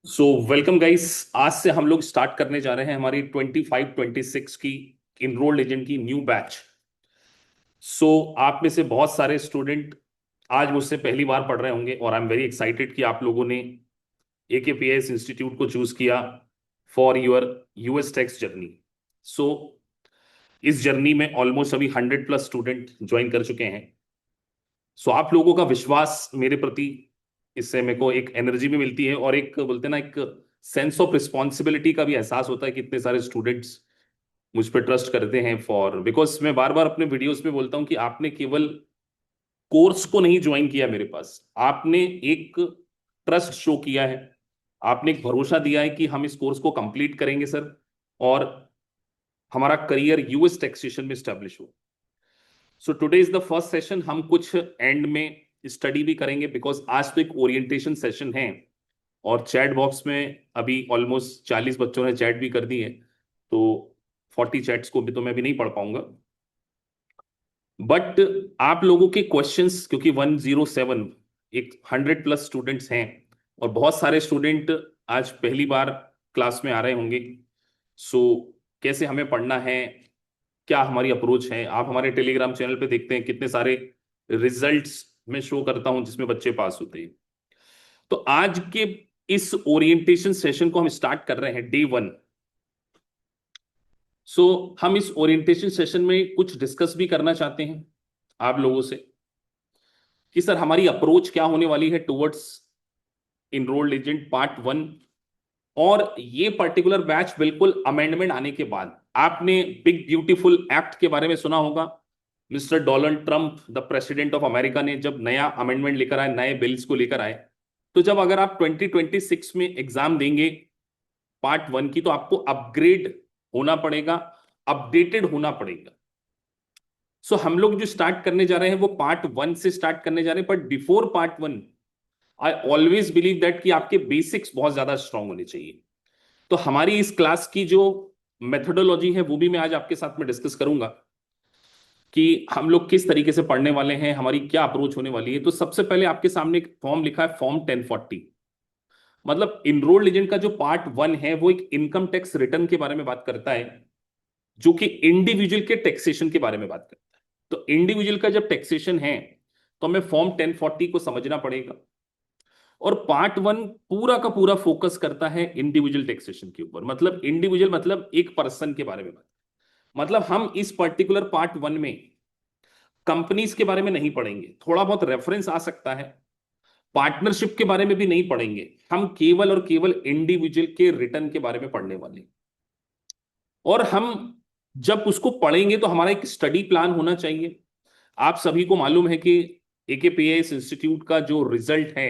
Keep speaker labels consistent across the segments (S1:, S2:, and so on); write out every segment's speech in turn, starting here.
S1: So welcome guys. आज से हम लोग स्टार्ट करने जा रहे हैं हमारी 25-26 की इनरोल्ड एजेंट की न्यू बैच। आप में से बहुत सारे स्टूडेंट आज मुझसे पहली बार पढ़ रहे होंगे और आई एम वेरी एक्साइटेड कि आप लोगों ने AKPS इंस्टीट्यूट को चूज किया for your US tax journey. So इस जर्नी में ऑलमोस्ट अभी 100+ स्टूडेंट ज्वाइन कर चुके हैं। आप लोगों का विश्वास मेरे प्रति, इससे मेरे को एक एनर्जी भी मिलती है और एक बोलते हैं ना, एक सेंस ऑफ रिस्पॉन्सिबिलिटी का भी एहसास होता है कि इतने सारे स्टूडेंट्स मुझ पर ट्रस्ट करते हैं। फॉर बिकॉज मैं बार बार अपने वीडियोस में बोलता हूं कि आपने केवल कोर्स को नहीं ज्वाइन किया मेरे पास, आपने एक ट्रस्ट शो किया है, आपने एक भरोसा दिया है कि हम इस कोर्स को कंप्लीट करेंगे सर, और हमारा करियर यूएस टैक्सेशन में स्टैब्लिश हो। Today is the first session. हम कुछ एंड में स्टडी भी करेंगे बिकॉज आज तो एक ओरिएंटेशन सेशन है और चैट बॉक्स में अभी ऑलमोस्ट 40 बच्चों ने चैट भी कर दी है, तो 40 चैट्स को भी तो मैं भी नहीं पढ़ पाऊंगा। बट आप लोगों के क्वेश्चंस, क्योंकि 107 एक 100+ स्टूडेंट्स हैं और बहुत सारे स्टूडेंट आज पहली बार क्लास में आ रहे होंगे। सो कैसे हमें पढ़ना है, क्या हमारी अप्रोच है, आप हमारे टेलीग्राम चैनल पे देखते हैं कितने सारे रिजल्ट्स में शो करता हूं जिसमें बच्चे पास होते हैं। तो आज के इस ओरिएंटेशन सेशन को हम स्टार्ट कर रहे हैं डे 1। हम इस ओरिएंटेशन सेशन में कुछ डिस्कस भी करना चाहते हैं आप लोगों से कि सर हमारी अप्रोच क्या होने वाली है टुवर्ड्स इनरोल्ड एजेंट पार्ट 1। और ये पर्टिकुलर बैच बिल्कुल अमेंडमेंट आने के बाद, आपने बिग ब्यूटीफुल एक्ट के बारे में सुना होगा। Mister Donald Trump the president of America ने जब नया अमेंडमेंट लेकर आए, नए बिल्स को लेकर आए, तो जब अगर आप 2026 में एग्जाम देंगे पार्ट 1 की, तो आपको अपग्रेड होना पड़ेगा, अपडेटेड होना पड़ेगा। हम लोग जो स्टार्ट करने जा रहे हैं वो पार्ट 1 से स्टार्ट करने जा रहे हैं, but before part 1 I always believe that कि आपके बेसिक्स बहुत ज्यादा स्ट्रांग होने चाहिए। तो हमारी इस क्लास की जो मेथोडोलॉजी है वो भी मैं आज आपके साथ में डिस्कस करूंगा कि हम लोग किस तरीके से पढ़ने वाले हैं, हमारी क्या अप्रोच होने वाली है। तो सबसे पहले आपके सामने एक फॉर्म लिखा है, फॉर्म 1040। मतलब इनरोल्ड एजेंट का जो पार्ट 1 है वो एक इनकम टैक्स रिटर्न के बारे में बात करता है, जो कि इंडिविजुअल के टैक्सेशन के बारे में बात करता है। तो इंडिविजुअल का जब टैक्सेशन है तो हमें फॉर्म 1040 को समझना पड़ेगा। और पार्ट 1 पूरा का पूरा फोकस करता है इंडिविजुअल टैक्सेशन के ऊपर। मतलब इंडिविजुअल मतलब एक पर्सन के बारे में बात, मतलब हम इस पर्टिकुलर पार्ट 1 में कंपनीज के बारे में नहीं पढ़ेंगे, थोड़ा बहुत रेफरेंस आ सकता है, पार्टनरशिप के बारे में भी नहीं पढ़ेंगे, हम केवल और केवल इंडिविजुअल के रिटर्न के बारे में पढ़ने वाले हैं। और हम जब उसको पढ़ेंगे तो हमारा एक स्टडी प्लान होना चाहिए। आप सभी को मालूम है कि AKPS इंस्टीट्यूट का जो रिजल्ट है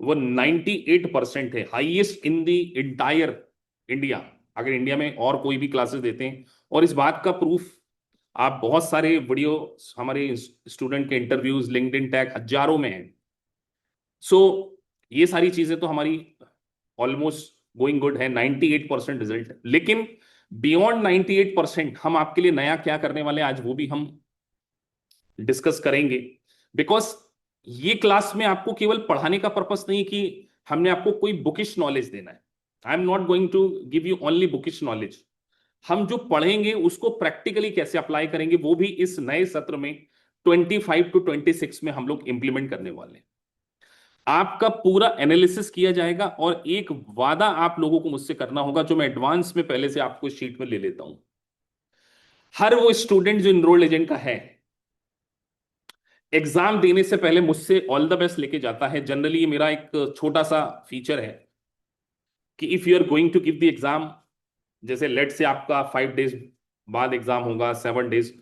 S1: वो 98% है, highest in the entire India, अगर इंडिया में और कोई भी क्लासेस देते हैं। और इस बात का प्रूफ आप बहुत सारे वीडियो, हमारे स्टूडेंट के इंटरव्यूज, लिंक्डइन टैग हजारों में है। सो ये सारी चीजें तो हमारी ऑलमोस्ट गोइंग गुड है, 98% रिजल्ट। लेकिन बियॉन्ड 98% हम आपके लिए नया क्या करने वाले हैं आज वो भी हम डिस्कस करेंगे। बिकॉज ये क्लास में आपको केवल पढ़ाने का पर्पस नहीं कि हमने आपको कोई बुकिश नॉलेज देना है। I am not going to give you only bookish knowledge. हम जो पढ़ेंगे उसको प्रैक्टिकली कैसे अप्लाई करेंगे वो भी इस नए सत्र में 25 to 26 में हम लोग इंप्लीमेंट करने वाले हैं। आपका पूरा एनालिसिस किया जाएगा और एक वादा आप लोगों को मुझसे करना होगा, जो मैं एडवांस में पहले से आपको शीट में ले लेता हूं। हर वो स्टूडेंट जो इनरोल्ड एजेंट का है, एग्जाम देने से पहले मुझसे ऑल द बेस्ट लेके जाता है। जनरली ये मेरा एक छोटा सा फीचर है कि if you are going to give the exam, जैसे लेट से आपका 5 डेज बाद एग्जाम होगा, 7 डेज,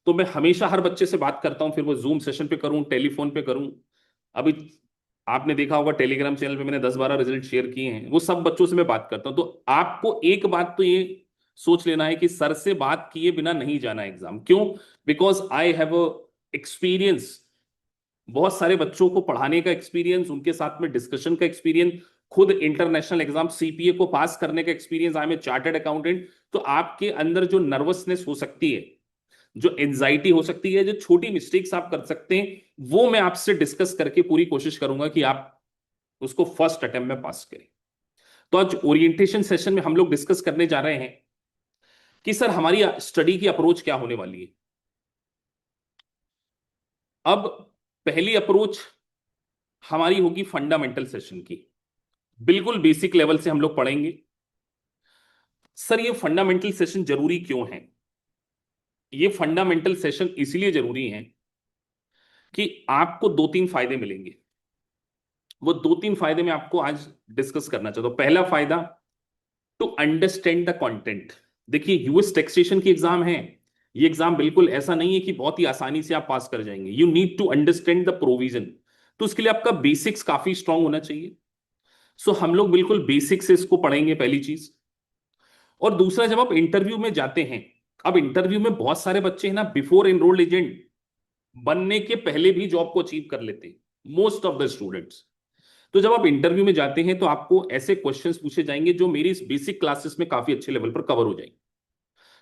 S1: तो मैं हमेशा हर बच्चे से बात करता हूं, फिर वो जूम सेशन पे करूं, टेलीफोन पे करूं। अभी आपने देखा होगा टेलीग्राम चैनल पे मैंने 10-12 रिजल्ट शेयर किए हैं, वो सब बच्चों से मैं बात करता हूं। तो आपको एक बात तो ये सोच लेना है कि सर से बात किए बिना नहीं जाना एग्जाम। क्यों? बिकॉज आई हैव एक्सपीरियंस, बहुत सारे बच्चों को पढ़ाने का एक्सपीरियंस, उनके साथ में डिस्कशन का एक्सपीरियंस, खुद इंटरनेशनल एग्जाम CPA को पास करने का experience. I am a chartered accountant. तो आपके अंदर जो नर्वसनेस हो सकती है, जो एंजाइटी हो सकती है, जो छोटी मिस्टेक्स आप कर सकते हैं, वो मैं आपसे डिस्कस करके पूरी कोशिश करूंगा कि आप उसको फर्स्ट अटेम्प्ट में पास करें। तो आज ओरिएंटेशन सेशन में हम लोग डिस्कस करने जा रहे हैं कि सर हमारी स्टडी की अप्रोच क्या होने वाली है। अब पहली अप्रोच हमारी होगी फंडामेंटल सेशन की। बिल्कुल बेसिक लेवल से हम लोग पढ़ेंगे। सर ये फंडामेंटल सेशन जरूरी क्यों है? ये फंडामेंटल सेशन इसलिए जरूरी है कि आपको दो तीन फायदे मिलेंगे। वो दो तीन फायदे मैं आपको आज डिस्कस करना चाहता हूं। पहला फायदा, टू अंडरस्टैंड द कंटेंट। देखिए यूएस टैक्सेशन की एग्जाम है। ये एग्जाम बिल्कुल ऐसा नहीं है कि बहुत ही आसानी से आप पास कर जाएंगे। You need to understand the provision. तो उसके लिए आपका बेसिक्स काफी स्ट्रांग होना चाहिए। सो हम लोग बिल्कुल बेसिक से इसको पढ़ेंगे, पहली चीज। और दूसरा, जब आप इंटरव्यू में जाते हैं, अब इंटरव्यू में बहुत सारे बच्चे हैं ना, बिफोर एनरोल्ड एजेंट बनने के पहले भी जॉब को अचीव कर लेते हैं, मोस्ट ऑफ द स्टूडेंट्स। तो जब आप इंटरव्यू में जाते हैं तो आपको ऐसे क्वेश्चंस पूछे जाएंगे जो मेरी इस बेसिक क्लासेस में काफी अच्छे लेवल पर कवर हो जाएंगे।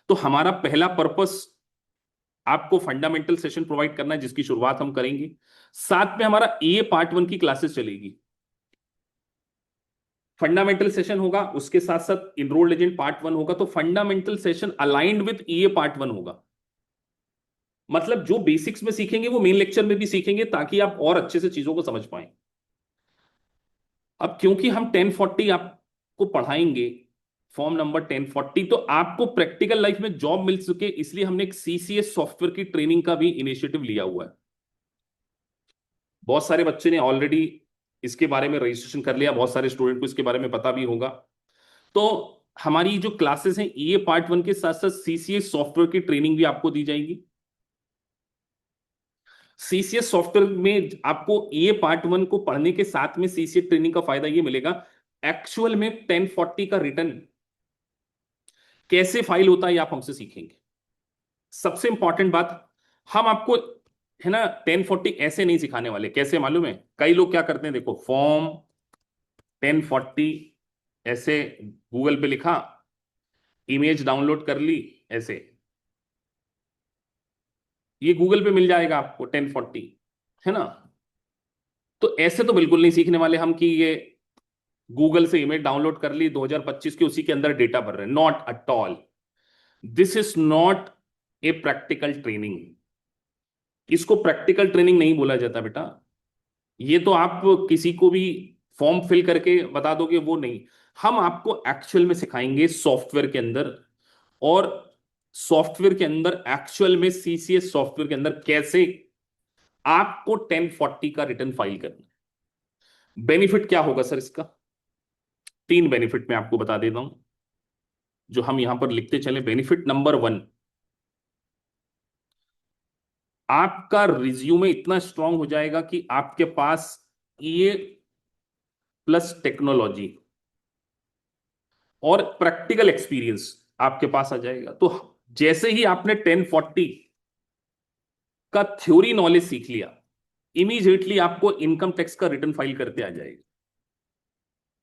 S1: तो हमारा पहला पर्पस आपको फंडामेंटल सेशन प्रोवाइड करना है, जिसकी शुरुआत हम करेंगे। साथ में हमारा ए पार्ट वन की क्लासेस चलेगी। फंडामेंटल सेशन होगा, उसके साथ साथ इनरोल्ड एजेंट पार्ट वन होगा। तो fundamental session aligned with A part one होगा। मतलब जो बेसिक्स में सीखेंगे वो मेन लेक्चर में भी सीखेंगे, ताकि आप और अच्छे से चीजों को समझ पाए। अब क्योंकि हम 1040 आपको पढ़ाएंगे, फॉर्म नंबर 1040, तो आपको प्रैक्टिकल लाइफ में जॉब मिल सके, इसलिए हमने एक सीसीएस सॉफ्टवेयर की ट्रेनिंग का भी इनिशिएटिव लिया हुआ है। बहुत सारे बच्चे ने ऑलरेडी इसके बारे में रजिस्ट्रेशन कर लिया, बहुत सारे स्टूडेंट को इसके बारे में पता भी होगा। तो हमारी जो क्लासेस हैं, ये पार्ट वन के साथ साथ सीसीएस सॉफ्टवेयर की ट्रेनिंग भी आपको दी जाएगी। सीसीएस सॉफ्टवेयर में आपको ये पार्ट वन को पढ़ने के साथ में सीसीएस ट्रेनिंग का फायदा ये मिलेगा, एक्चुअल में 1040 का रिटर्न कैसे फाइल होता है आप हमसे सीखेंगे। सबसे इंपॉर्टेंट बात, हम आपको है ना 1040 ऐसे नहीं सिखाने वाले। कैसे मालूम है? कई लोग क्या करते हैं, देखो फॉर्म 1040 ऐसे गूगल पे लिखा, इमेज डाउनलोड कर ली, ऐसे ये गूगल पे मिल जाएगा आपको 1040, है ना। तो ऐसे तो बिल्कुल नहीं सीखने वाले हम कि ये गूगल से इमेज डाउनलोड कर ली 2025 की, उसी के अंदर डेटा भर रहे हैं। Not at all, this is not a practical training. इसको प्रैक्टिकल ट्रेनिंग नहीं बोला जाता बेटा। ये तो आप किसी को भी फॉर्म फिल करके बता दोगे, वो नहीं। हम आपको एक्चुअल में सिखाएंगे सॉफ्टवेयर के अंदर, और सॉफ्टवेयर के अंदर एक्चुअल में सीसीएस सॉफ्टवेयर के अंदर कैसे आपको 1040 का रिटर्न फाइल करना है। बेनिफिट क्या होगा सर इसका? तीन बेनिफिट मैं आपको बता देता हूं, जो हम यहां पर लिखते चले। बेनिफिट नंबर वन, आपका रिज्यूमे इतना स्ट्रांग हो जाएगा कि आपके पास ये प्लस टेक्नोलॉजी और प्रैक्टिकल एक्सपीरियंस आपके पास आ जाएगा। तो जैसे ही आपने 1040 का थ्योरी नॉलेज सीख लिया, इमीडिएटली आपको इनकम टैक्स का रिटर्न फाइल करते आ जाएगा,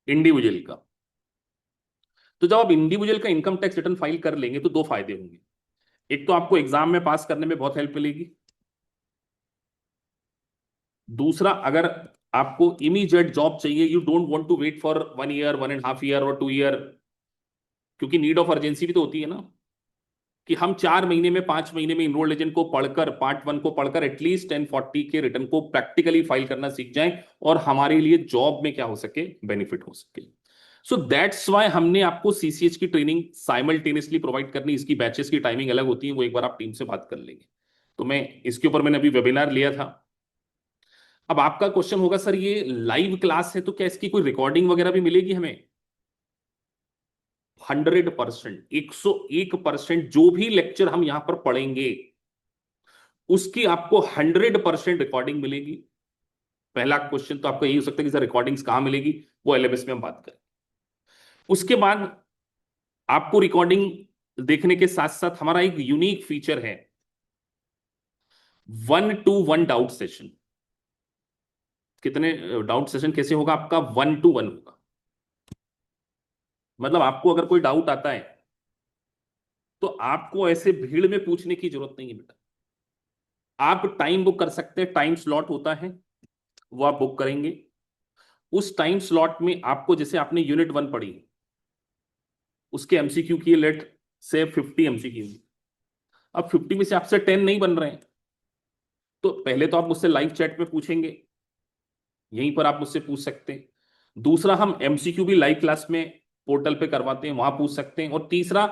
S1: इंडिविजुअल का। तो जब आप इंडिविजुअल का इनकम टैक्स रिटर्न फाइल कर लेंगे तो दो फायदे होंगे। एक तो आपको एग्जाम में पास करने में बहुत हेल्प मिलेगी। दूसरा, अगर आपको इमीडिएट जॉब चाहिए, you don't want to wait for 1 year, 1.5 year और 2 ईयर, क्योंकि नीड ऑफ अर्जेंसी भी तो होती है ना, कि हम 4 महीने में 5 महीने में इनरोल्ड एजेंट को पढ़कर, पार्ट वन को पढ़कर एटलीस्ट 1040 के रिटर्न को प्रैक्टिकली फाइल करना सीख जाएं, और हमारे लिए जॉब में क्या हो सके, बेनिफिट हो सके। सो दैट्स वाई हमने आपको सीसीएच की ट्रेनिंग साइमल्टेनियसली प्रोवाइड करनी। इसकी बैचेस की टाइमिंग अलग होती है, वो एक बार आप टीम से बात कर लेंगे। तो मैं इसके ऊपर मैंने अभी वेबिनार लिया था। अब आपका क्वेश्चन होगा, सर ये लाइव क्लास है तो क्या इसकी कोई रिकॉर्डिंग वगैरह भी मिलेगी हमें? 100%, 101% जो भी लेक्चर हम यहां पर पढ़ेंगे उसकी आपको 100% रिकॉर्डिंग मिलेगी। पहला क्वेश्चन तो आपका यही हो सकता है कि सर रिकॉर्डिंग्स कहां मिलेगी, वो एलएमएस में हम बात करें। उसके बाद आपको रिकॉर्डिंग देखने के साथ साथ हमारा एक यूनिक फीचर है, 1-to-1 डाउट सेशन। कितने डाउट सेशन कैसे होगा आपका? 1-to-1 होगा। मतलब आपको अगर कोई डाउट आता है तो आपको ऐसे भीड़ में पूछने की जरूरत नहीं है बेटा। आप टाइम बुक कर सकते हैं, टाइम स्लॉट होता है, वो आप बुक करेंगे। उस टाइम स्लॉट में आपको, जैसे आपने यूनिट 1 पढ़ी, उसके एमसीक्यू किए लेट से 50 एमसीक्यू, अब 50 में से आपसे 10 नहीं बन रहे हैं, तो पहले तो आप मुझसे लाइव चैट में पूछेंगे, यहीं पर आप मुझसे पूछ सकते हैं। दूसरा, हम एमसीक्यू भी लाइव क्लास में पोर्टल पे करवाते हैं, वहां पूछ सकते हैं। और तीसरा,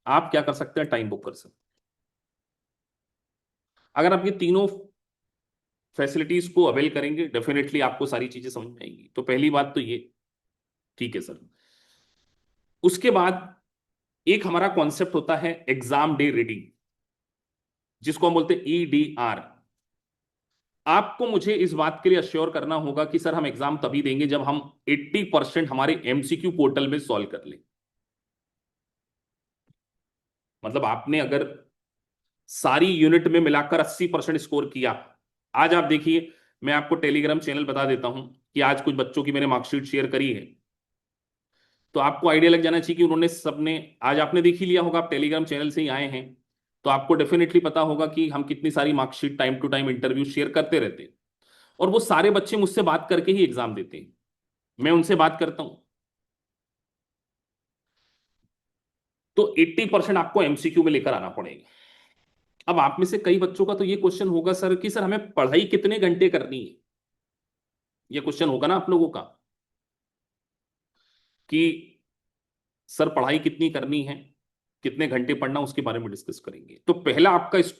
S1: आप क्या कर सकते हैं, टाइम बुक कर सकते हैं। अगर आप ये तीनों फैसिलिटीज को अवेल करेंगे, डेफिनेटली आपको सारी चीजें समझ में आएंगी। तो पहली बात तो ये, ठीक है सर। उसके बाद एक हमारा कॉन्सेप्ट होता है एग्जाम डे रीडिंग, जिसको हम बोलते हैं EDR। आपको मुझे इस बात के लिए अश्योर करना होगा कि सर हम एग्जाम तभी देंगे जब हम 80% हमारे एमसीक्यू पोर्टल में सॉल्व कर लें। मतलब आपने अगर सारी यूनिट में मिलाकर 80% स्कोर किया, आज आप देखिए, मैं आपको टेलीग्राम चैनल बता देता हूं कि आज कुछ बच्चों की मैंने मार्कशीट शेयर करी है, तो आपको आइडिया लग जाना चाहिए कि उन्होंने सबने, आज आपने देख ही लिया होगा, आप टेलीग्राम चैनल से ही आए हैं, तो आपको डेफिनेटली पता होगा कि हम कितनी सारी marksheet time to time interview share करते रहते हैं। और वो सारे बच्चे मुझसे बात करके ही एग्जाम देते हैं, मैं उनसे बात करता हूं। तो 80% आपको एमसीक्यू में लेकर आना पड़ेगा। अब आप में से कई बच्चों का तो ये क्वेश्चन होगा सर कि सर हमें पढ़ाई कितने घंटे करनी है, ये क्वेश्चन होगा ना आप लोगों का कि सर पढ़ाई कितनी करनी है, कितने घंटे पढ़ना, उसके बारे में डिस्कस करेंगे। तो पहला आपका इस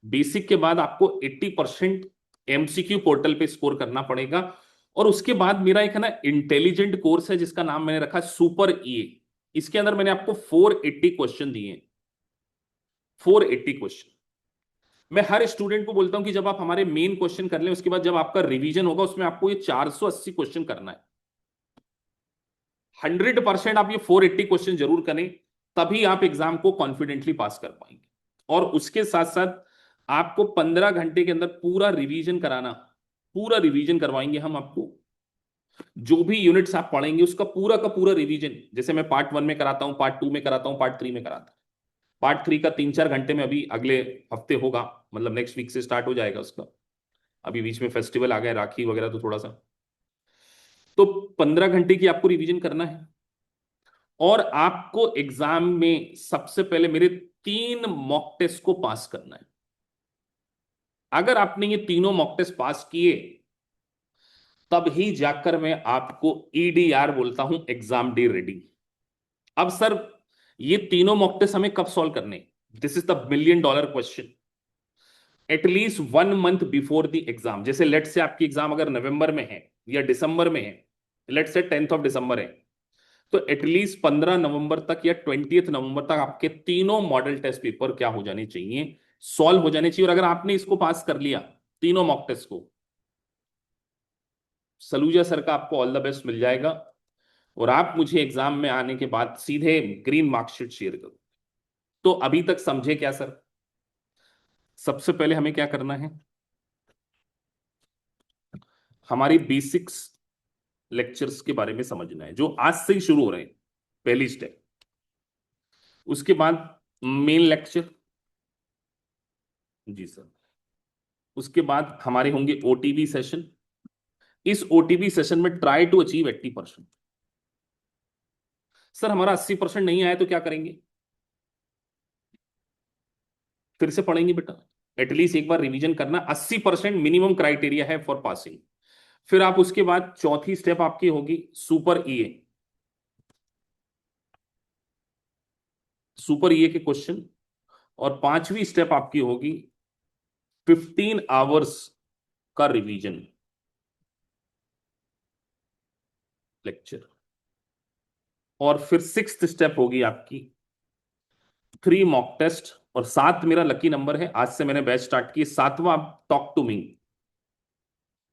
S1: बेसिक के बाद आपको 80% एमसीक्यू पोर्टल पे स्कोर करना पड़ेगा। और उसके बाद मेरा एक है ना इंटेलिजेंट कोर्स है, जिसका नाम मैंने रखा है सुपर ईए। इसके अंदर मैंने आपको 480 क्वेश्चन दिए हैं, 480 क्वेश्चन। मैं हर स्टूडेंट को बोलता हूं कि जब आप हमारे मेन क्वेश्चन कर लें, उसके बाद जब आपका रिवीजन होगा, उसमें आपको ये 480 क्वेश्चन करना है। 100% आप ये 480 क्वेश्चन जरूर करें, तभी आप एग्जाम को कॉन्फिडेंटली पास कर पाएंगे। और उसके साथ साथ आपको 15 घंटे के अंदर पूरा रिवीजन कराना, पूरा रिवीजन करवाएंगे हम आपको। जो भी यूनिट्स आप पढ़ेंगे उसका पूरा का पूरा रिवीजन, जैसे मैं पार्ट 1 में कराता हूं, पार्ट 2 में कराता हूं, पार्ट 3 में कराता हूं। पार्ट 3 का 3-4 घंटे में अभी अगले हफ्ते होगा, मतलब नेक्स्ट वीक से स्टार्ट हो जाएगा उसका। अभी बीच में फेस्टिवल आ गया, राखी वगैरह, तो थोड़ा सा, तो 15 घंटे की आपको रिवीजन करना है। और आपको एग्जाम में सबसे पहले मेरे 3 मॉक टेस्ट को पास करना है। अगर आपने ये तीनों मॉक टेस्ट पास किए, तब ही जाकर मैं आपको EDR बोलता हूं, एग्जाम डे रेडी। अब सर ये तीनों मॉक टेस्ट हमें कब सॉल्व करने, this is the $1 million question. At least 1 month before the exam. जैसे लेट से आपकी एग्जाम अगर नवंबर में है या दिसंबर में है, लेट से 10th of December है, तो एटलीस्ट 15 नवंबर तक या 20th नवंबर तक आपके तीनों मॉडल टेस्ट पेपर क्या हो जाने चाहिए, सॉल्व हो जाने चाहिए। और अगर आपने इसको पास कर लिया, तीनों मॉक टेस्ट को, सलूजा सर का आपको ऑल द बेस्ट मिल जाएगा। और आप मुझे एग्जाम में आने के बाद सीधे ग्रीन मार्कशीट शेयर करो। तो अभी तक समझे क्या सर? सबसे पहले हमें क्या करना है, हमारी बेसिक्स लेक्चर्स के बारे में समझना है, जो आज से ही शुरू हो रहे हैं, पहली स्टेप। उसके बाद मेन लेक्चर, जी सर। उसके बाद हमारे होंगे OTB सेशन। इस OTB सेशन में ट्राई टू अचीव 80%। सर हमारा 80% नहीं आया तो क्या करेंगे? फिर से पढ़ेंगे बेटा, एटलीस्ट एक बार रिवीजन करना। 80% मिनिमम क्राइटेरिया है फॉर पासिंग। फिर आप उसके बाद चौथी स्टेप आपकी होगी सुपर ईए। सुपर ईए के क्वेश्चन। और पांचवी स्टेप आपकी होगी 15 आवर्स का रिवीजन लेक्चर। और फिर सिक्स्थ स्टेप होगी आपकी 3 मॉक टेस्ट। और 7 मेरा लकी नंबर है, आज से मैंने बैच स्टार्ट की, 7वां talk to me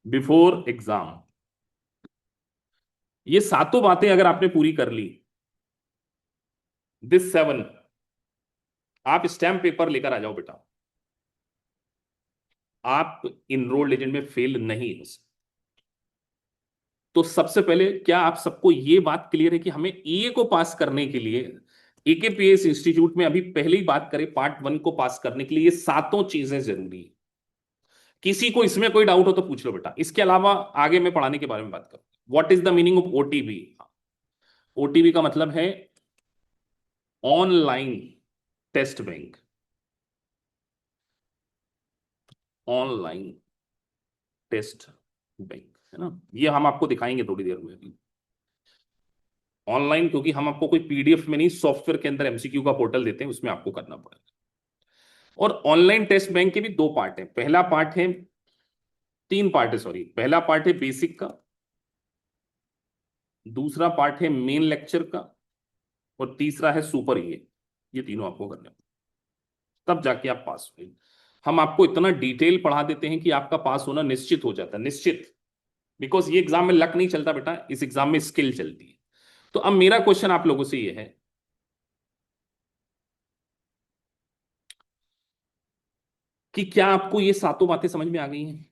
S1: before exam. ये सातों बातें अगर आपने पूरी कर ली, दिस 7, आप स्टैम्प पेपर लेकर आ जाओ बेटा, आप इनरोल्ड एजेंट में फेल नहीं हो सकते। तो सबसे पहले क्या आप सबको ये बात क्लियर है कि हमें ईए को पास करने के लिए, AKPS इंस्टीट्यूट में अभी पहले ही बात करें, पार्ट 1 को पास करने के लिए ये सातों चीजें जरूरी है। किसी को इसमें कोई डाउट हो तो पूछ लो बेटा, इसके अलावा आगे मैं पढ़ाने के बारे में बात करूं। What is the meaning of OTP? OTP का मतलब है online test bank, online test bank, है ना। ये हम आपको दिखाएंगे थोड़ी देर में अभी ऑनलाइन, क्योंकि हम आपको कोई पीडीएफ में नहीं, सॉफ्टवेयर के अंदर एमसीक्यू का पोर्टल देते हैं, उसमें आपको करना पड़ेगा। और ऑनलाइन टेस्ट बैंक के भी दो पार्ट है, पहला पार्ट है, तीन पार्ट है सॉरी, पहला पार्ट है बेसिक का, दूसरा पार्ट है मेन लेक्चर का, और तीसरा है सुपर ये तीनों आपको करने हैं, तब जाके आप पास होंगे। हम आपको इतना डिटेल पढ़ा देते हैं कि आपका पास होना निश्चित हो जाता है, निश्चित। बिकॉज ये एग्जाम में लक नहीं चलता बेटा, इस एग्जाम में स्किल चलती है। तो अब मेरा क्वेश्चन आप लोगों से ये है कि क्या आपको ये सातों बातें समझ में आ गई हैं?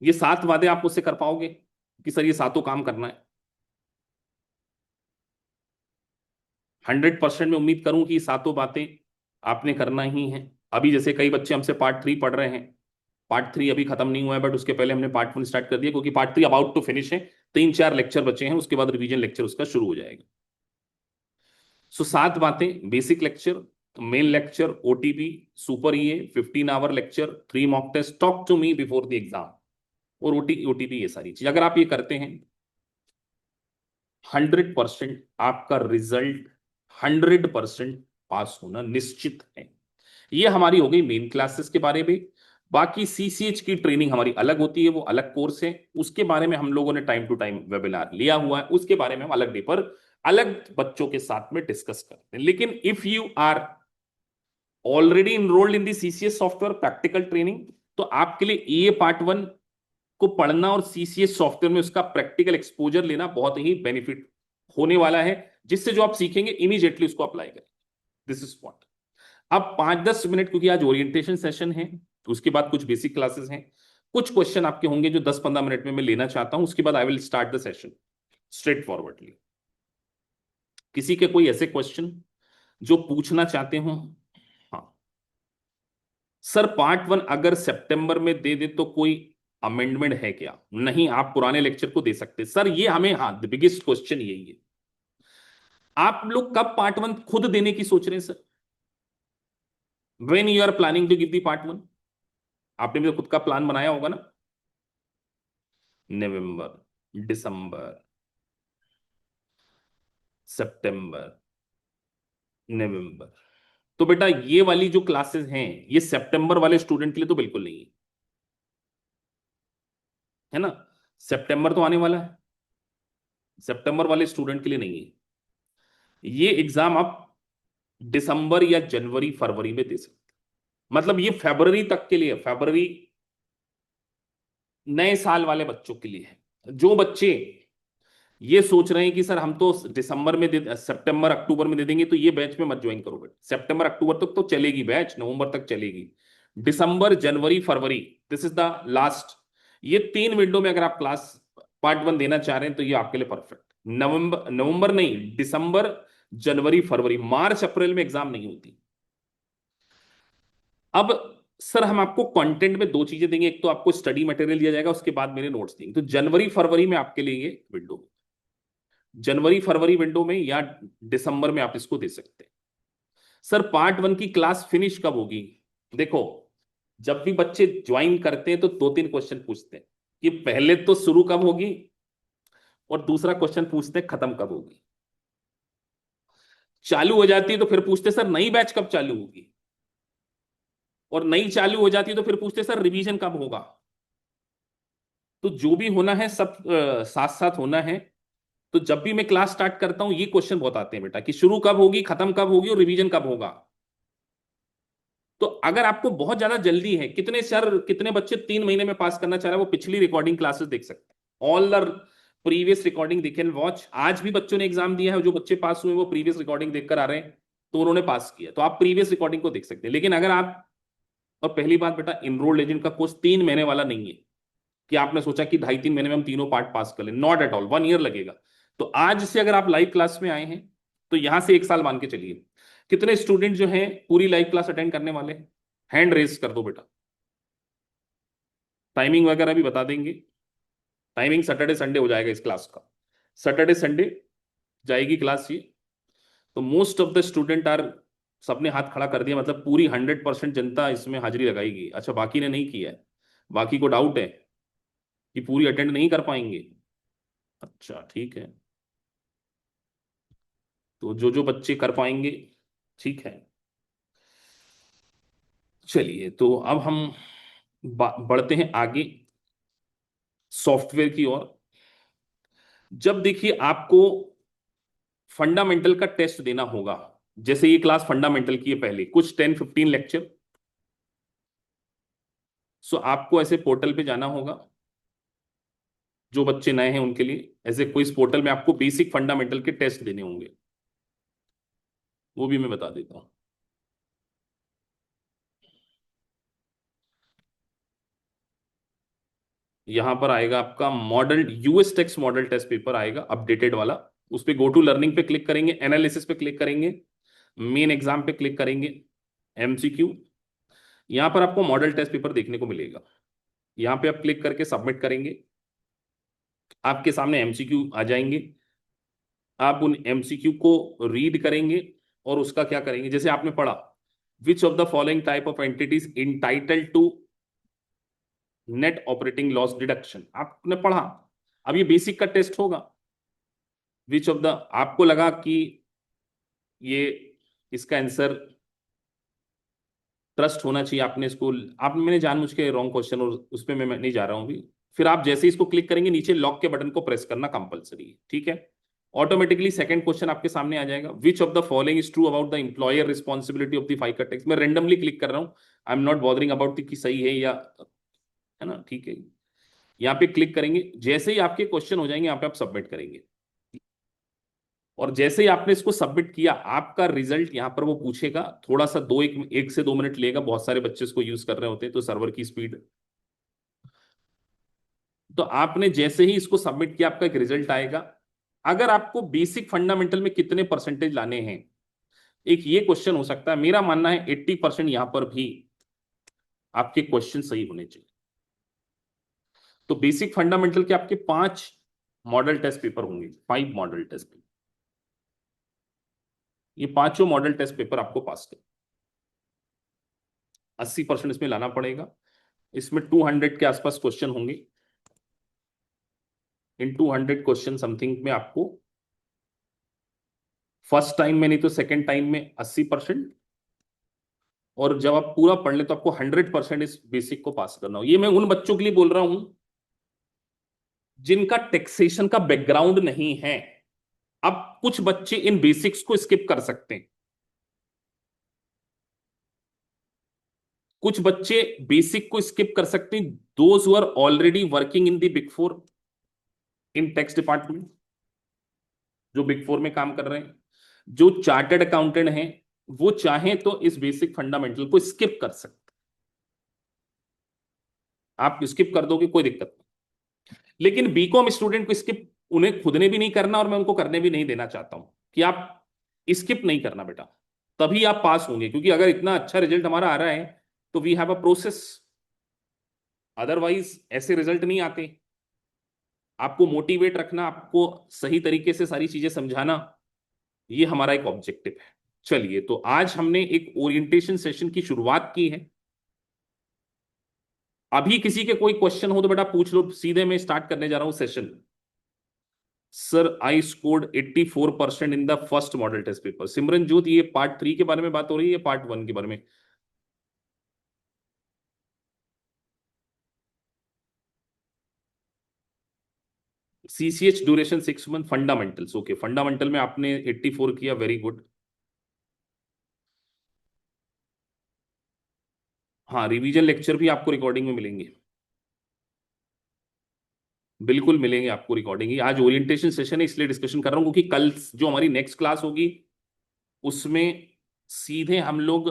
S1: ये सात वादे आप मुझसे कर पाओगे कि सर ये सातों काम करना है? 100% में उम्मीद करूं कि ये सातों बातें आपने करना ही है। अभी जैसे कई बच्चे हमसे पार्ट 3 पढ़ रहे हैं, पार्ट 3 अभी खत्म नहीं हुआ है, बट उसके पहले हमने पार्ट 1 स्टार्ट कर दिया, क्योंकि पार्ट 3 अबाउट टू फिनिश है, 3-4 लेक्चर बचे हैं, उसके बाद रिवीजन लेक्चर उसका शुरू हो जाएगा। सो सात बातें, basic lecture, main lecture, OTP, super 15 hour lecture, 3 mock test, talk to me before the exam, और ओटीपी, ये सारी चीज अगर आप ये करते हैं, 100% आपका रिजल्ट, 100% पास होना निश्चित है। ये हमारी हो गई मेन क्लासेस के बारे में। बाकी सीसीएच की ट्रेनिंग हमारी अलग होती है, वो अलग कोर्स है, उसके बारे में हम लोगों ने टाइम टू टाइम वेबिनार लिया हुआ है, उसके बारे में हम अलग डे पर अलग बच्चों के साथ में डिस्कस करते हैं। लेकिन if you are already enrolled in the CCS software practical training, तो आपके लिए ये पार्ट 1 को पढ़ना और सीसीएस सॉफ्टवेयर में उसका प्रैक्टिकल एक्सपोजर लेना बहुत ही बेनिफिट होने वाला है, जिससे जो आप सीखेंगे इमीडिएटली उसको अप्लाई करें। This is what. अब 5-10 मिनट, क्योंकि आज ओरिएंटेशन सेशन है, उसके बाद कुछ बेसिक क्लासेस हैं, कुछ क्वेश्चन आपके होंगे जो 10-15 मिनट में मैं लेना चाहता हूं, उसके बाद I will start the session straight forwardly. किसी के कोई ऐसे क्वेश्चन जो पूछना चाहते हो? हाँ सर, पार्ट 1 अगर सितंबर में दे दे तो कोई अमेंडमेंट है क्या? नहीं, आप पुराने लेक्चर को दे सकते सर, ये हमें, हाँ, द बिगेस्ट क्वेश्चन यही है। आप लोग कब पार्ट 1 खुद देने की सोच रहे हैं sir? When you are planning to give the part 1? आपने भी तो खुद का प्लान बनाया होगा ना। नवंबर, दिसंबर, सितंबर, नवंबर। तो बेटा ये वाली जो क्लासेस हैं, ये सितंबर वाले स्टूडेंट के लिए तो बिल्कुल नहीं है, है ना। सितंबर तो आने वाला है, सितंबर वाले स्टूडेंट के लिए नहीं है। ये एग्जाम आप दिसंबर या जनवरी फरवरी में दे सकते हैं। मतलब ये फरवरी तक के लिए, फरवरी नए साल वाले बच्चों के लिए है। जो बच्चे ये सोच रहे हैं कि सर हम तो दिसंबर में दे, सितंबर अक्टूबर में दे देंगे, तो ये बैच में मत ज्वाइन करो बेटा। सितंबर अक्टूबर तक तो चलेगी बैच, नवंबर तक चलेगी। दिसंबर, जनवरी, फरवरी, दिस इज द लास्ट। ये 3 विंडो में अगर आप क्लास पार्ट 1 देना चाह रहे हैं तो ये आपके लिए परफेक्ट। नवंबर, नवंबर नहीं, दिसंबर, जनवरी, फरवरी, मार्च अप्रैल में एग्जाम नहीं होती। अब सर हम आपको कंटेंट में दो चीजें देंगे, एक तो आपको स्टडी मटेरियल दिया जाएगा, उसके बाद मेरे नोट्स देंगे। तो जनवरी फरवरी में आपके लिए ये विंडो, जनवरी फरवरी विंडो में, या दिसंबर में आप इसको दे सकते हैं। सर पार्ट 1 की क्लास फिनिश कब होगी? देखो, जब भी बच्चे ज्वाइन करते हैं तो 2-3 क्वेश्चन पूछते हैं कि पहले तो शुरू कब होगी, और दूसरा क्वेश्चन पूछते हैं खत्म कब होगी। चालू हो जाती है तो फिर पूछते सर नई बैच कब चालू होगी, और नई चालू हो जाती है तो फिर पूछते सर रिवीजन कब होगा। तो जो भी होना है सब साथ साथ होना है। तो जब भी मैं क्लास स्टार्ट करता हूं ये क्वेश्चन बहुत आते हैं बेटा, कि शुरू कब होगी, खत्म कब होगी, और रिवीजन कब होगा। तो अगर आपको बहुत ज्यादा जल्दी है, कितने सर, कितने बच्चे 3 महीने में पास करना चाह रहे हैं, वो पिछली रिकॉर्डिंग क्लासेस देख सकते हैं। All the previous recording they can watch. आज भी बच्चों ने एग्जाम दिया है, जो बच्चे पास हुए वो प्रीवियस रिकॉर्डिंग देखकर आ रहे हैं, तो उन्होंने पास किया, तो आप प्रीवियस रिकॉर्डिंग को देख सकते हैं। लेकिन अगर आप, और पहली बात बेटा, इनरोल्ड एजेंट का कोर्स 3 महीने वाला नहीं है कि आपने सोचा कि 2.5-3 महीने में हम तीनों पार्ट पास कर लें, नॉट एट ऑल, 1 ईयर लगेगा। तो आज से अगर आप लाइव क्लास में आए हैं तो यहां से 1 साल मान के चलिए। कितने स्टूडेंट जो हैं पूरी लाइव क्लास अटेंड करने वाले हैं? हैंड रेज कर दो बेटा, टाइमिंग वगैरह भी बता देंगे। टाइमिंग सैटरडे संडे हो जाएगा इस क्लास का, सैटरडे संडे जाएगी क्लास ये। तो most of the student are, सबने हाथ खड़ा कर दिया, मतलब पूरी 100% जनता इसमें हाजिरी लगाएगी। अच्छा, बाकी ने नहीं किया है, बाकी को डाउट है कि पूरी अटेंड नहीं कर पाएंगे। अच्छा ठीक है, तो जो जो बच्चे कर पाएंगे ठीक है। चलिए, तो अब हम बढ़ते हैं आगे सॉफ्टवेयर की ओर। जब देखिए आपको फंडामेंटल का टेस्ट देना होगा, जैसे ये क्लास फंडामेंटल की है, पहले कुछ 10-15 लेक्चर, सो आपको ऐसे पोर्टल पे जाना होगा। जो बच्चे नए हैं उनके लिए ऐसे क्विज पोर्टल में आपको बेसिक फंडामेंटल के टेस्ट देने होंगे, वो भी मैं बता देता हूं। यहां पर आएगा आपका model US text model test paper आएगा अपडेटेड वाला। उस पे गो टू लर्निंग पे क्लिक करेंगे, एनालिसिस पे क्लिक करेंगे, मेन एग्जाम पे क्लिक करेंगे, एमसीक्यू। यहां पर आपको मॉडल टेस्ट पेपर देखने को मिलेगा। यहां पे आप क्लिक करके सबमिट करेंगे, आपके सामने एमसीक्यू आ जाएंगे। आप उन एमसीक्यू को रीड करेंगे और उसका क्या करेंगे, जैसे आपने पढ़ा, which of the following type of entities entitled to net operating loss deduction, आपने पढ़ा। अब ये बेसिक का टेस्ट होगा। विच ऑफ द, आपको लगा कि ये इसका आंसर ट्रस्ट होना चाहिए, आपने इसको, आप, मैंने जानबूझ के रॉन्ग क्वेश्चन और उस पर मैं नहीं जा रहा हूं अभी। फिर आप जैसे ही इसको क्लिक करेंगे, नीचे लॉक के बटन को प्रेस करना कंपलसरी है, ठीक है। ऑटोमेटिकली सेकंड क्वेश्चन आपके सामने आ जाएगा, which of the following is true about the employer responsibility of the FICA tax. मैं रेंडमली क्लिक कर रहा हूं, I am not bothering about कि सही है या, है ना, ठीक है। यहाँ पे क्लिक करेंगे, जैसे ही आपके क्वेश्चन हो जाएंगे यहाँ पे आप सबमिट करेंगे, और जैसे ही आपने इसको सबमिट किया, आपका रिजल्ट यहाँ पर वो पूछेगा। थोड़ा सा 1 से 2 मिनट लेगा, बहुत सारे बच्चे इसको यूज कर रहे होते हैं तो सर्वर की स्पीड। तो आपने जैसे ही इसको सबमिट किया, आपका एक रिजल्ट आएगा। अगर आपको बेसिक फंडामेंटल में कितने परसेंटेज लाने हैं, एक ये क्वेश्चन हो सकता है। मेरा मानना है 80% यहां पर भी आपके क्वेश्चन सही होने चाहिए। तो बेसिक फंडामेंटल के आपके 5 मॉडल टेस्ट पेपर होंगे, 5 मॉडल टेस्ट पेपर। ये पांचों मॉडल टेस्ट पेपर आपको पास कर, 80% इसमें लाना पड़ेगा। इसमें 200 के आसपास क्वेश्चन होंगे। इन 200 क्वेश्चन समथिंग में आपको फर्स्ट टाइम में नहीं तो सेकेंड टाइम में 80%, और जब आप पूरा पढ़ ले तो आपको 100% इस बेसिक को पास करना हो। ये मैं उन बच्चों के लिए बोल रहा हूं जिनका टैक्सेशन का बैकग्राउंड नहीं है। अब कुछ बच्चे इन बेसिक्स को स्किप कर सकते हैं, कुछ बच्चे बेसिक को स्किप कर सकते हैं, those who are already working in the big four, in tax department, जो बिग फोर में काम कर रहे हैं, जो चार्टर्ड अकाउंटेंट हैं, वो चाहें तो इस बेसिक फंडामेंटल को स्किप कर सकते। आप स्किप कर दोगे कोई दिक्कत नहीं, लेकिन बीकॉम स्टूडेंट को स्किप उन्हें खुद ने भी नहीं करना, और मैं उनको करने भी नहीं देना चाहता हूं कि आप स्किप नहीं करना बेटा, तभी आप पास होंगे। क्योंकि अगर इतना अच्छा रिजल्ट हमारा आ रहा है तो we have a process, otherwise ऐसे रिजल्ट नहीं आते। आपको मोटिवेट रखना, आपको सही तरीके से सारी चीजें समझाना, ये हमारा एक ऑब्जेक्टिव है। चलिए, तो आज हमने एक ओरिएंटेशन सेशन की शुरुआत की है। अभी किसी के कोई क्वेश्चन हो तो बेटा पूछ लो, सीधे मैं स्टार्ट करने जा रहा हूं session. Sir I scored 84% in the first model test paper. Simranjot, ये पार्ट 3 के बारे में बात हो रही है, पार्ट 1 के बारे में? CCH duration 6 month, fundamentals, okay, fundamental में आपने 84 किया, वेरी गुड। हाँ, रिवीजन लेक्चर भी आपको रिकॉर्डिंग में मिलेंगे, बिल्कुल मिलेंगे आपको रिकॉर्डिंग ही। आज ओरिएंटेशन सेशन है इसलिए डिस्कशन कर रहा हूँ, क्योंकि कल जो हमारी नेक्स्ट क्लास होगी उसमें सीधे हम लोग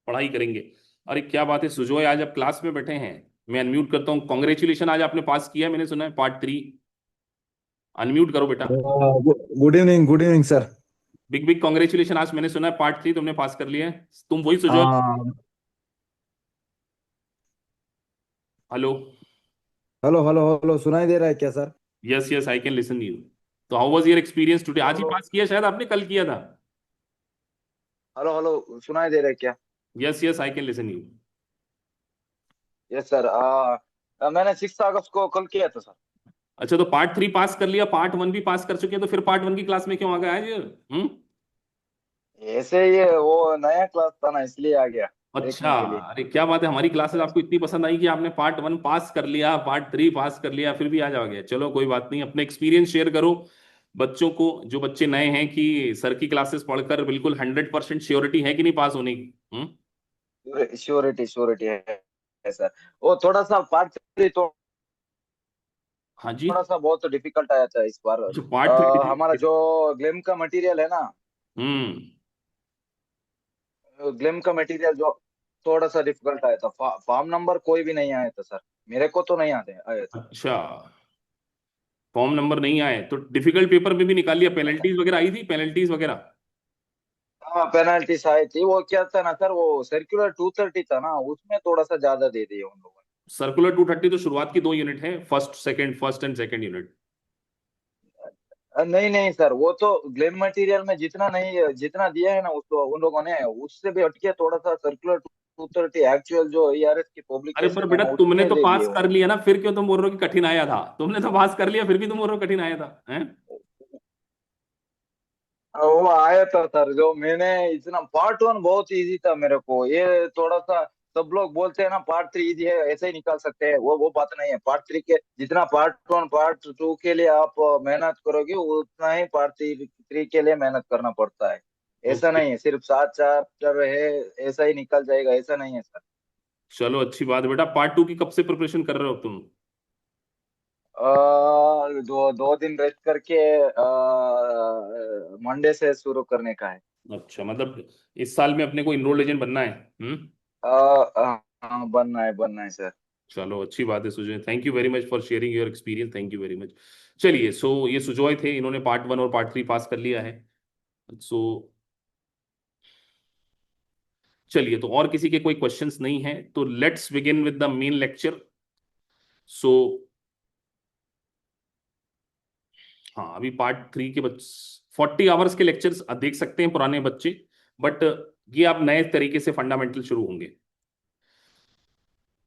S1: पढ़ाई करेंगे। अरे क्या बात है सुजोय, आज आप क्लास में बैठे हैं। मैं अनम्यूट करता हूँ, कॉन्ग्रेचुलेशन, आज आपने पास किया, मैंने सुना है पार्ट 3। अनम्यूट करो बेटा।
S2: Good evening, good evening sir.
S1: Big big congratulation, आज मैंने सुना है पार्ट 3 तुमने पास कर लिया है। तुम वही सुजोय?
S2: हाँ।
S1: हेलो?
S2: हेलो हेलो हेलो, सुनाई दे रहा है क्या sir?
S1: Yes yes I can listen you. तो how was your experience today? आज ही
S3: हेलो
S1: पास किया शायद आपने, कल किया था?
S3: हेलो हेलो, सुनाई दे रहा है क्या?
S1: Yes yes I can listen you.
S3: Yes sir. मैंने 6 अगस्त को कल किया था सर।
S1: अच्छा, तो पार्ट 3 पास कर लिया, पार्ट 1 भी पास कर चुके हैं, तो फिर पार्ट 1 की क्लास में क्यों आ गए आज? हम्म।
S3: ऐसे ही वो नया क्लास था ना, इसलिए आ गया
S1: अच्छा।
S3: देखने के लिए।
S1: अरे क्या बात है, हमारी क्लासेस आपको इतनी पसंद आई कि आपने पार्ट 1 पास कर लिया, पार्ट 3 पास कर लिया, फिर भी आ जाओगे? चलो कोई बात नहीं, अपने एक्सपीरियंस शेयर करो बच्चों को, जो बच्चे नए हैं, कि सर की क्लासेस पढ़कर बिल्कुल 100% श्योरिटी है कि नहीं पास होने की?
S3: श्योरिटी श्योरिटी है सर। वो थोड़ा सा पार्ट 3 तो
S1: हाँ जी।
S3: थोड़ा सा बहुत डिफिकल्ट आया था इस बार।
S1: अच्छा, पार्ट 3।
S3: हमारा जो ग्लेम का मटेरियल है ना,
S1: हम्म।
S3: ग्लेम का मटेरियल जो थोड़ा सा डिफिकल्ट आया था। फॉर्म नंबर कोई भी नहीं आया था सर। मेरे को तो नहीं आते आए थे।
S1: अच्छा, फॉर्म नंबर नहीं आए तो डिफिकल्ट पेपर में भी निकाल लिया? पेनल्टीज वगैरह आई थी, पेनल्टीज वगैरह?
S3: हाँ, पेनल्टीज आई थी। वो क्या था ना सर, वो सर्कुलर 230 था ना, उसमें थोड़ा सा ज्यादा दे दिए उन लोगों
S1: सर्कुलर 230 तो शुरुआत की 2 यूनिट है, फर्स्ट एंड सेकंड यूनिट।
S3: नहीं नहीं सर, वो तो ग्लेम मटेरियल में जितना नहीं, जितना दिया है ना उसको उन लोगों ने, उससे भी हटके थोड़ा सा सर्कुलर 230 एक्चुअल जो ईआरएस की
S1: अरे पर
S3: पब्लिकेशन है
S1: बेटा,
S3: ना,
S1: तुमने
S3: उसमें
S1: तो
S3: दे दिए
S1: पास
S3: उन
S1: कर लिया ना, फिर क्यों तुम बोल रहे हो कि कठिन आया था? तुमने तो पास कर लिया, फिर भी तुम बोल रहे हो कठिन आया था, हैं?
S3: वो आया था सर। जो मैंने इतना पार्ट 1 बहुत इजी था मेरे को। ये थोड़ा सा सब लोग बोलते हैं ना पार्ट 3 इजी है, ऐसे ही निकाल सकते हैं। वो बात नहीं है। पार्ट 3 के जितना पार्ट 1 पार्ट 2 के लिए आप मेहनत करोगे, उतना ही पार्ट 3 के लिए मेहनत करना पड़ता है। ऐसा
S1: ओके।
S3: नहीं है सिर्फ 7 चैप्टर है, ऐसा ही निकल जाएगा, ऐसा नहीं है सर।
S1: चलो अच्छी बात है बेटा। पार्ट 2 की कब से प्रिपरेशन कर रहे हो तुम?
S3: दो दो दिन रेस्ट करके मंडे से शुरू करने का है।
S1: अच्छा, मतलब इस साल में अपने को इनरोल्ड एजेंट बनना है। हम्म।
S3: हाँ, बनना है सर।
S1: चलो अच्छी बात है Sujay, thank you very much for sharing your experience, thank you very much. चलिए, सो ये सुजॉय थे, इन्होंने पार्ट 1 और पार्ट 3 पास कर लिया है। सो चलिए, तो और किसी के कोई क्वेश्चंस नहीं है तो let's begin with the main lecture. So हाँ, अभी पार्ट 3 के 40 आवर्स के लेक्चर्स देख सकते हैं पुराने बच्चे, बट ये आप नए तरीके से फंडामेंटल शुरू होंगे।